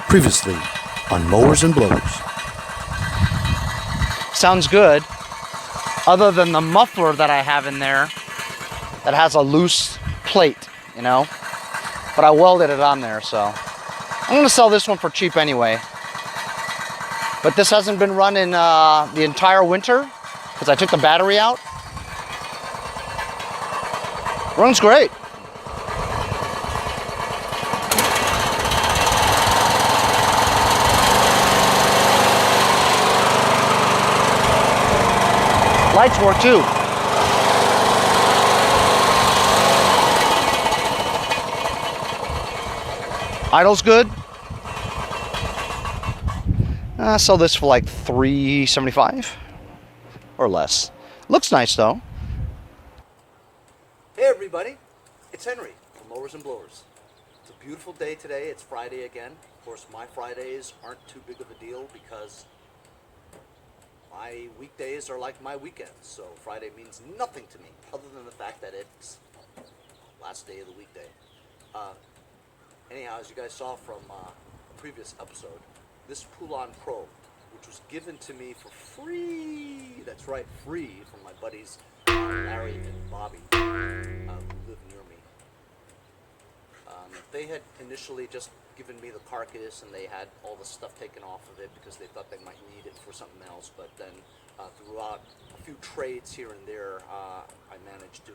Previously on Mowers and Blowers. Sounds good, other than the muffler that I have in there that has a loose plate, you know, but I welded it on there, so I'm gonna sell this one for cheap anyway. But this hasn't been run in the entire winter because I took the battery out. Runs great. Lights work too. Idle's good. I sell this for like $3.75 or less. Looks nice though. Hey everybody, it's Henry from Mowers and Blowers. It's a beautiful day today. It's Friday again. Of course, my Fridays aren't too big of a deal because my weekdays are like my weekends, so Friday means nothing to me other than the fact that it's last day of the weekday. Anyhow, as you guys saw from a previous episode, this Poulan probe, which was given to me for free, that's right, free, from my buddies Larry and Bobby, who live near me. They had initially just given me the carcass and they had all the stuff taken off of it because they thought they might need it for something else, but then throughout a few trades here and there, I managed to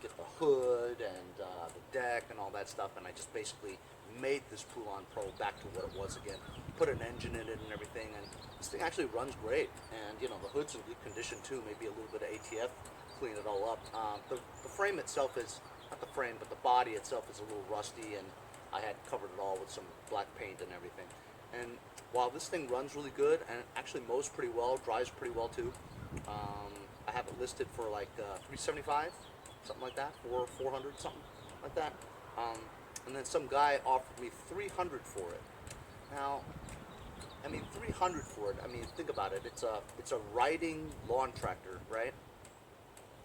get the hood and the deck and all that stuff, and I just basically made this Poulan probe back to what it was again, put an engine in it and everything, and this thing actually runs great. And you know, the hood's in good condition too, maybe a little bit of ATF, clean it all up. The frame itself is, not the frame, but the body itself is a little rusty, and I had covered it all with some black paint and everything. And while this thing runs really good and actually mows pretty well, dries pretty well too, I have it listed for like $375, something like that, or $400, something like that. And then some guy offered me $300 for it. Now, I mean, $300 for it. I mean, think about it. It's a riding lawn tractor, right?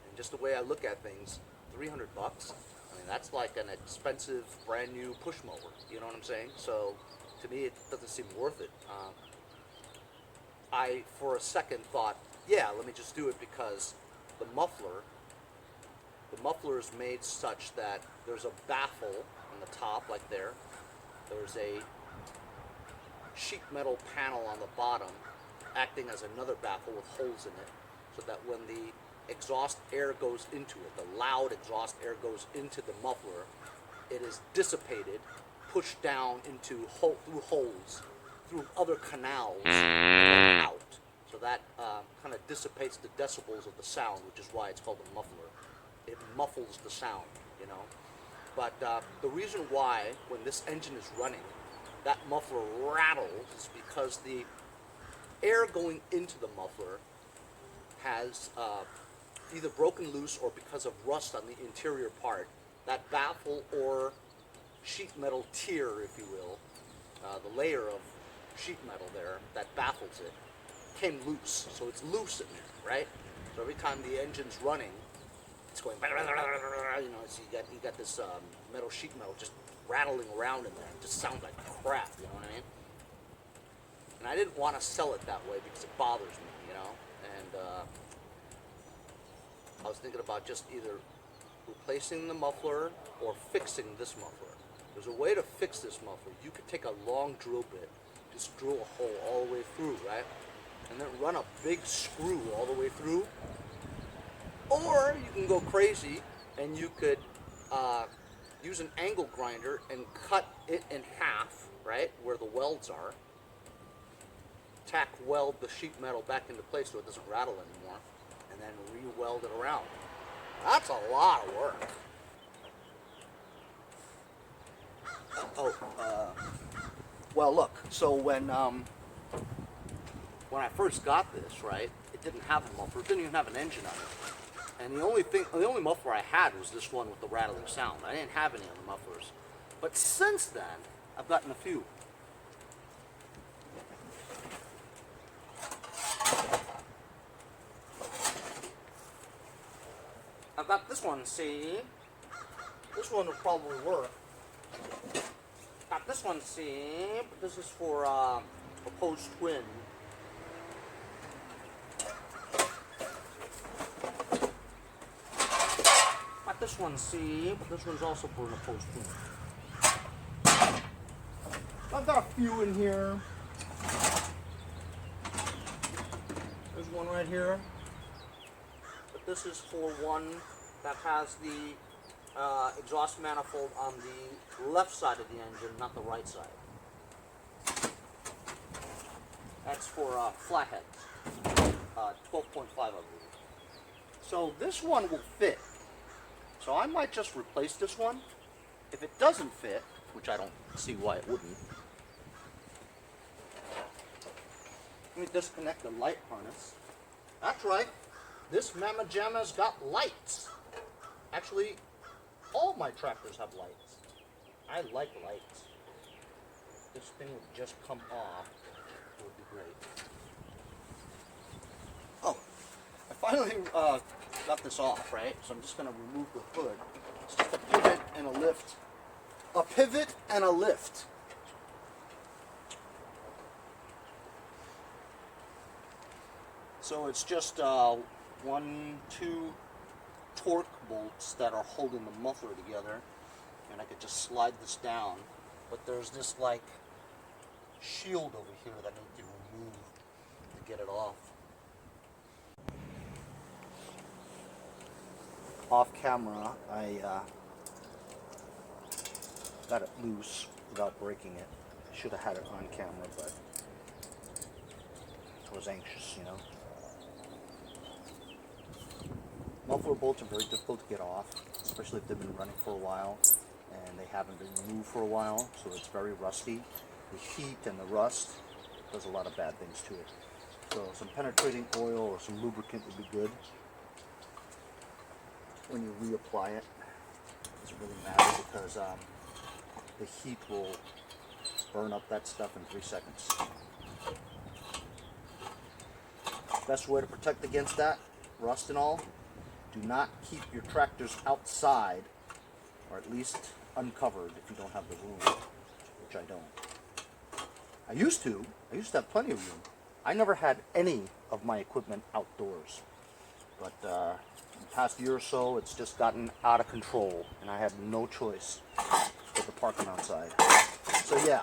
And just the way I look at things, $300. I mean, that's like an expensive, brand new push mower. You know what I'm saying? So, to me, it doesn't seem worth it. I, for a second, thought, yeah, let me just do it because the muffler is made such that there's a baffle on the top, like there. There's a sheet metal panel on the bottom, acting as another baffle with holes in it, so that when the exhaust air goes into it, the loud exhaust air goes into the muffler, it is dissipated, pushed down into through holes, through other canals, and then out. So that kind of dissipates the decibels of the sound, which is why it's called a muffler. It muffles the sound, you know. But the reason why, when this engine is running, that muffler rattles is because the air going into the muffler has either broken loose or because of rust on the interior part, that baffle or sheet metal tier, if you will, the layer of sheet metal there that baffles it, came loose. So it's loose in there, right? So every time the engine's running, it's going, you know, so you got this metal sheet metal just rattling around in there. It just sounds like crap, you know what I mean? And I didn't want to sell it that way because it bothers me, you know? And I was thinking about just either replacing the muffler or fixing this muffler. There's a way to fix this muffler. You could take a long drill bit, just drill a hole all the way through, right? And then run a big screw all the way through. Or you can go crazy and you could use an angle grinder and cut it in half, right, where the welds are. Tack weld the sheet metal back into place so it doesn't rattle anymore, and then re-weld it around. That's a lot of work. Well, look. So when I first got this, right, it didn't have a muffler. It didn't even have an engine on it. And the only muffler I had was this one with the rattling sound. I didn't have any other mufflers. But since then, I've gotten a few. I've got this one, see? This one will probably work. Got this one, see? This is for opposed twin. Got this one, see? But this one's also for an opposed twin. I've got a few in here. There's one right here. But this is for one that has the exhaust manifold on the left side of the engine, not the right side. That's for flatheads, 12.5 I believe. So this one will fit. So I might just replace this one. If it doesn't fit, which I don't see why it wouldn't, let me disconnect the light harness. That's right, this Mamma Jamma's got lights. Actually, all my tractors have lights. I like lights. This thing would just come off. It would be great. Oh, I finally got this off, right? So I'm just going to remove the hood. It's just a pivot and a lift. A pivot and a lift. So it's just 1, 2 torque bolts that are holding the muffler together, and I could just slide this down, but there's this like shield over here that I need to remove to get it off. Off camera, I got it loose without breaking it. I should have had it on camera, but I was anxious, you know. Muffler bolts are very difficult to get off, especially if they've been running for a while and they haven't been removed for a while, so it's very rusty. The heat and the rust does a lot of bad things to it. So some penetrating oil or some lubricant would be good when you reapply it. It doesn't really matter because the heat will burn up that stuff in 3 seconds. Best way to protect against that, rust and all, do not keep your tractors outside, or at least uncovered if you don't have the room, which I don't. I used to have plenty of room. I never had any of my equipment outdoors, but in the past year or so, it's just gotten out of control, and I had no choice but to park them outside. So yeah,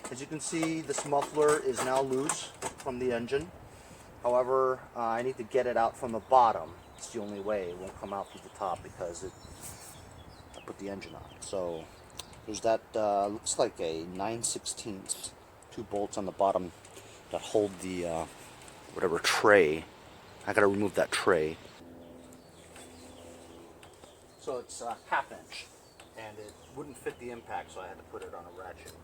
as you can see, this muffler is now loose from the engine. However, I need to get it out from the bottom. It's the only way. It won't come out through the top because I put the engine on. So there's that, looks like a 9/16, 2 bolts on the bottom that hold the whatever tray. I gotta remove that tray. So it's a 1/2 inch, and it wouldn't fit the impact, so I had to put it on a ratchet.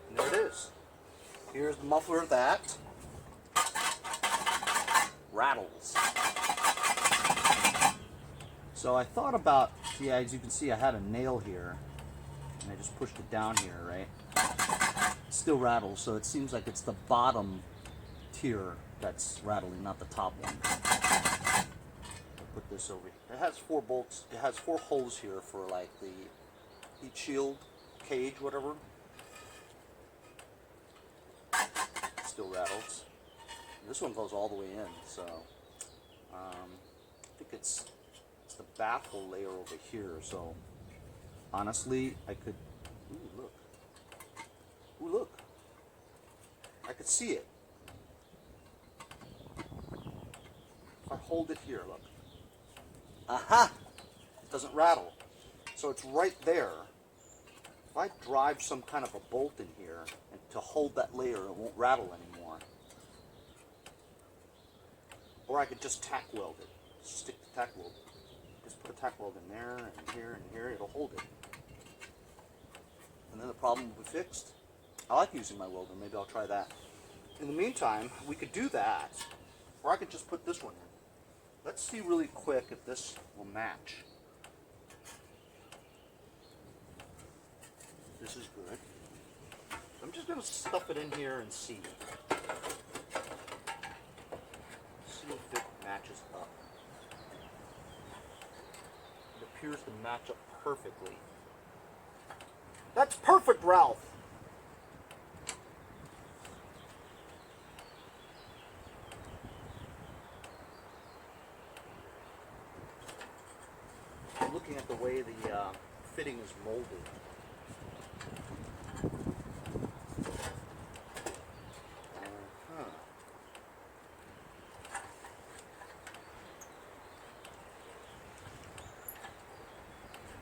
And there it is. Here's the muffler that rattles. So I thought about, yeah, as you can see, I had a nail here, and I just pushed it down here, right? It still rattles, so it seems like it's the bottom tier that's rattling, not the top one. I'll put this over here. It has 4 bolts. It has 4 holes here for like the heat shield, cage, whatever. Still rattles. This one goes all the way in, so I think it's the baffle layer over here. So honestly, I could. Ooh, look! Ooh, look! I could see it. If I hold it here, look. Aha! It doesn't rattle. So it's right there. If I drive some kind of a bolt in here and to hold that layer, it won't rattle anymore. Or I could just tack weld it. Stick the tack weld. Just put a tack weld in there and here and here, it'll hold it. And then the problem will be fixed. I like using my welder, maybe I'll try that. In the meantime, we could do that, or I could just put this one in. Let's see really quick if this will match. This is good. I'm just going to stuff it in here and see. See if it matches up. appears to match up perfectly. That's perfect, Ralph. Looking at the way the fitting is molded.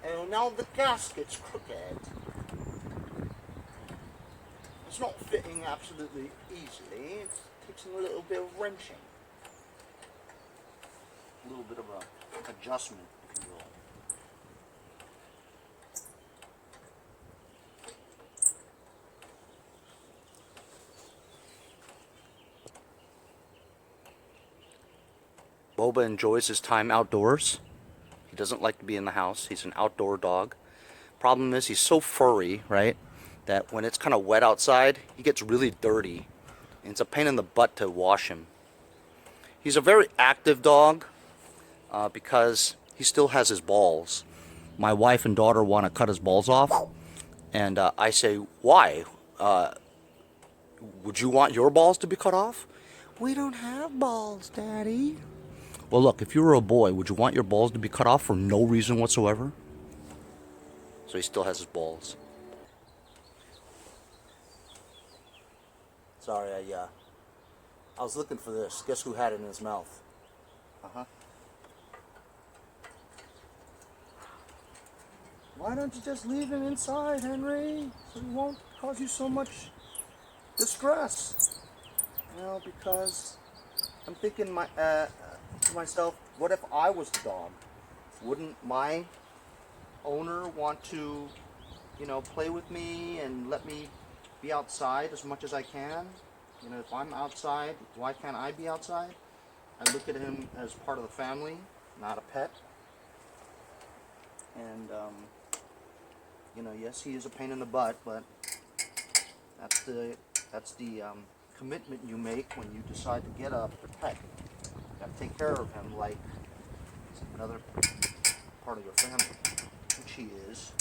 And now the gasket's crooked. It's not fitting absolutely easily. It takes a little bit of wrenching. A little bit of a adjustment, if you will. Boba enjoys his time outdoors. He doesn't like to be in the house. He's an outdoor dog. Problem is he's so furry, right, that when it's kind of wet outside, he gets really dirty. And it's a pain in the butt to wash him. He's a very active dog because he still has his balls. My wife and daughter want to cut his balls off. And I say, why? Would you want your balls to be cut off? We don't have balls, Daddy. Well, look, if you were a boy, would you want your balls to be cut off for no reason whatsoever? So he still has his balls. Sorry, I was looking for this. Guess who had it in his mouth? Why don't you just leave him inside, Henry? So he won't cause you so much distress. You know, because I'm thinking to myself, what if I was the dog? Wouldn't my owner want to, you know, play with me and let me be outside as much as I can? You know, if I'm outside, why can't I be outside? I look at him as part of the family, not a pet. And, you know, yes, he is a pain in the butt, but that's the commitment you make when you decide to get a pet. You gotta take care of him like another part of your family, which he is.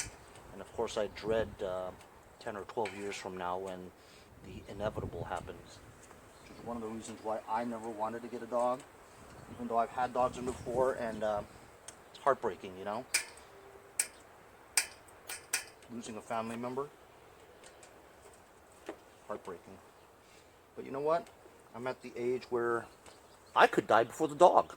And of course, I dread 10 or 12 years from now when the inevitable happens. Which is one of the reasons why I never wanted to get a dog, even though I've had dogs before, and it's heartbreaking, you know? Losing a family member, heartbreaking. But you know what? I'm at the age where I could die before the dog.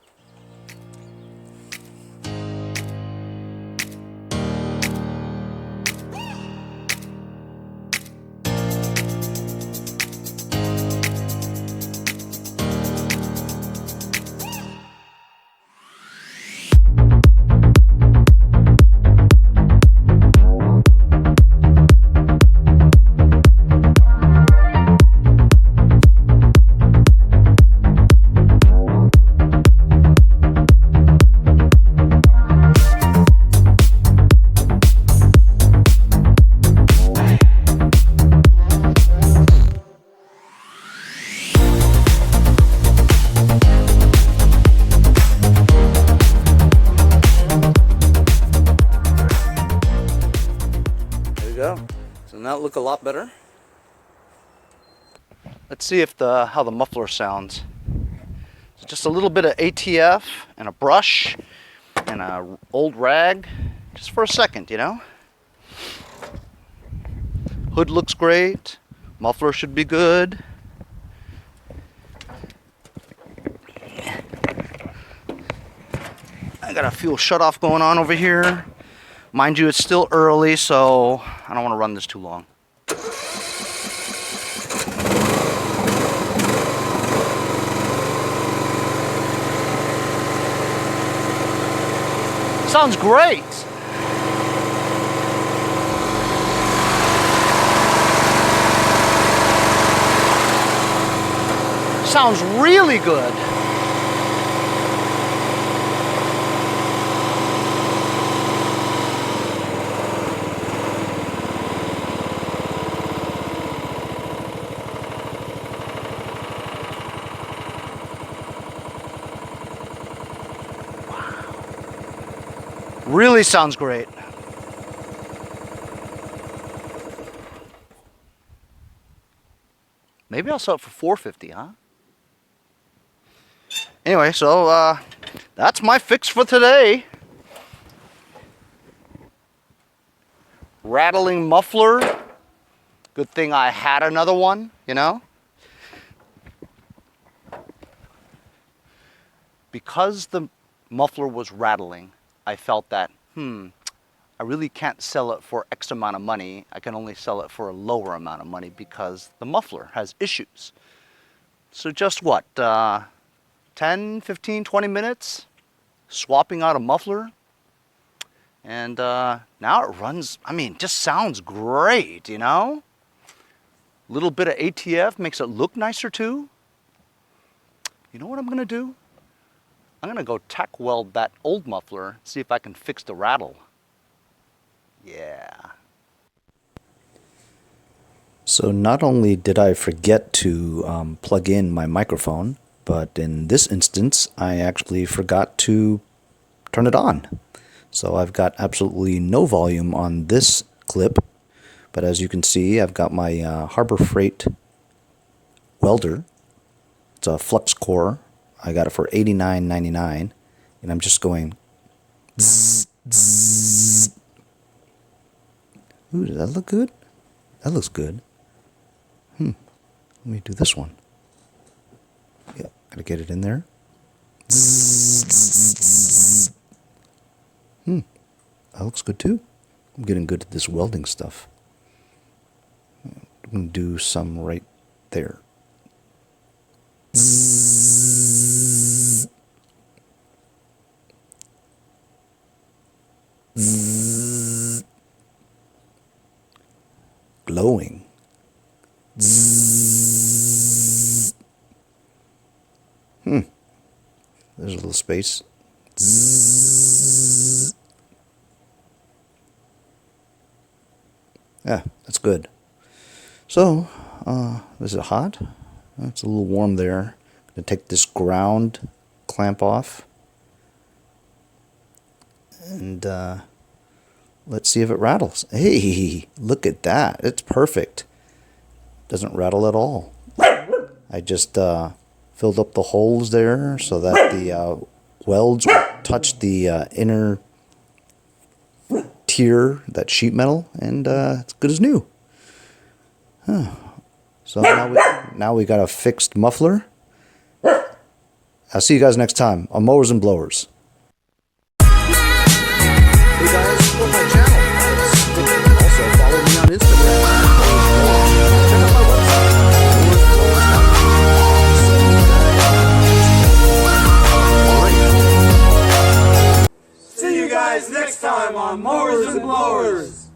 Doesn't that look a lot better? Let's see if how the muffler sounds. So just a little bit of ATF and a brush and a old rag, just for a second, you know. Hood looks great. Muffler should be good. I got a fuel shutoff going on over here. Mind you, it's still early, so I don't want to run this too long. Sounds great. Sounds really good. Really sounds great. Maybe I'll sell it for $450, huh? Anyway, so that's my fix for today. Rattling muffler. Good thing I had another one, you know? Because the muffler was rattling, I felt that, I really can't sell it for X amount of money. I can only sell it for a lower amount of money because the muffler has issues. So just what, 10, 15, 20 minutes swapping out a muffler. And now it runs, I mean, just sounds great, you know? Little bit of ATF makes it look nicer too. You know what I'm gonna do? I'm gonna go tack weld that old muffler, see if I can fix the rattle. Yeah. So not only did I forget to plug in my microphone, but in this instance, I actually forgot to turn it on. So I've got absolutely no volume on this clip, but as you can see, I've got my Harbor Freight welder. It's a flux core. I got it for $89.99, and I'm just going zzz, zzz. Ooh, does that look good? That looks good. Let me do this one. Yeah, gotta get it in there. Zzz, zzz, zzz. That looks good too. I'm getting good at this welding stuff. I'm gonna do some right there. Zzz. Zzz. Glowing. Zzz. There's a little space. Zzz. Yeah, that's good. So, is it hot? It's a little warm there. I'm going to take this ground clamp off. And let's see if it rattles. Hey, look at that. It's perfect. Doesn't rattle at all. I just filled up the holes there so that the welds would touch the inner tier, that sheet metal, and it's good as new. So now we got a fixed muffler. I'll see you guys next time on Mowers and Blowers. Hey guys, support my channel. Also follow me on Instagram. Check out my website. See you guys next time on Mowers and Blowers.